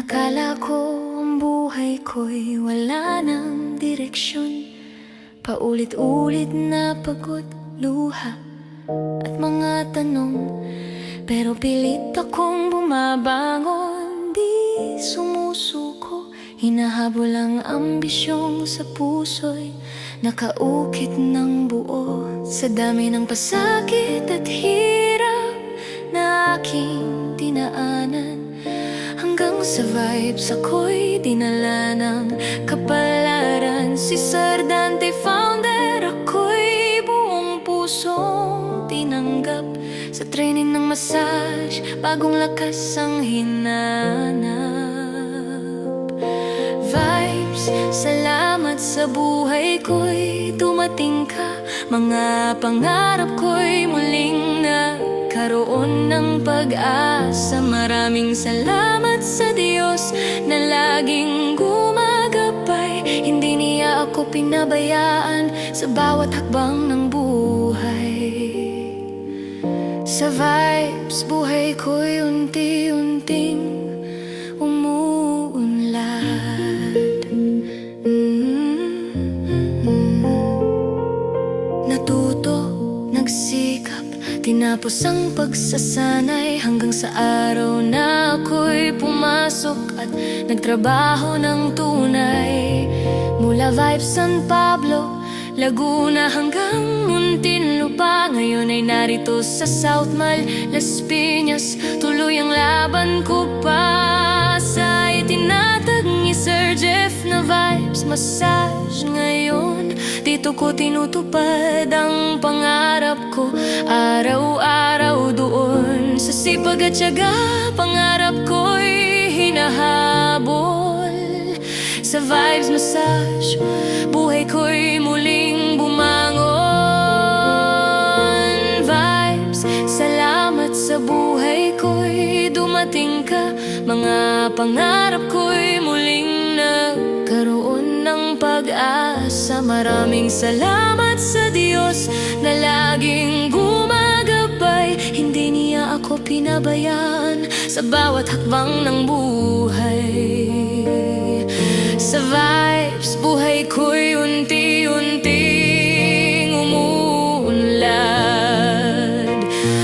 Akala ko ang buhay ko'y wala ng direksyon. Paulit-ulit na pagod, luha at mga tanong. Pero pilit akong bumabangon, di sumusuko. Hinahabol ang ambisyong sa puso'y nakaukit ng buo. Sa dami ng pasakit at hirap na aking dinaanan, hanggang sa vibes ako'y dinala ng kapalaran. Si Sir Dante founder, ako'y buong pusong tinanggap. Sa training ng massage, bagong lakas ang hinanap. Vibes, salamat sa buhay ko'y dumating ka. Mga pangarap ko'y muling nagkaroon ng pag-asa. Maraming salamat sa Diyos na laging gumagabay. Hindi niya ako pinabayaan sa bawat hakbang ng buhay. Sa vibes, buhay ko'y unti-unting umuunlad. Natuto, nagsikap, tinapos ang pagsasanay, hanggang sa araw na ako'y pumasok at nagtrabaho ng tunay. Mula Vibes San Pablo, Laguna hanggang Muntinlupa, ngayon ay narito sa South Mall, Las Piñas. Tuloy ang laban ko pa sa itinatag ni Sir Jeff na Vibes Massage. Ngayon dito ko tinutupad ang pangarap ko, araw-araw doon. Sa sipag at tiyaga, pangarap ko'y hinahabol. Sa Vibes Massage, buhay ko'y muling bumangon. Vibes, salamat sa buhay ko'y dumating ka. Mga pangarap ko'y muling nagkaroon ng pag-asa. Maraming salamat sa Diyos na laging gumagabay. Hindi niya ako pinabayaan sa bawat hakbang ng buhay. Sa Vibes, buhay ko'y unti-unting umuunlad.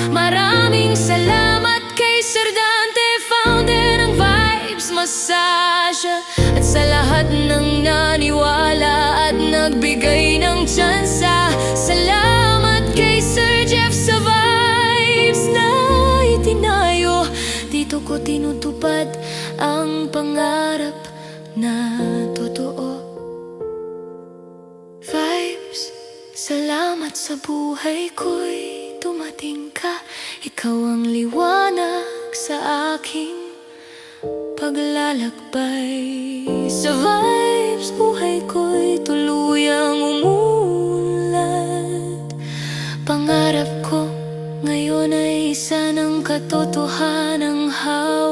Maraming salamat kay Sir Dante, founder ng Vibes Massage, at sa lahat ng naniwala at nagbigay ng tsansa. Salamat kay Sir Jeff sa vibes na itinayo. Dito ko tinutupad ang pangarap na totoo. Vibes, salamat sa buhay ko'y dumating ka. Ikaw ang liwanag sa aking paglalakbay. Sa Vibes, buhay ko'y tuluyang umuunlad. Pangarap ko ngayon ay isa ng katotohanang hawak.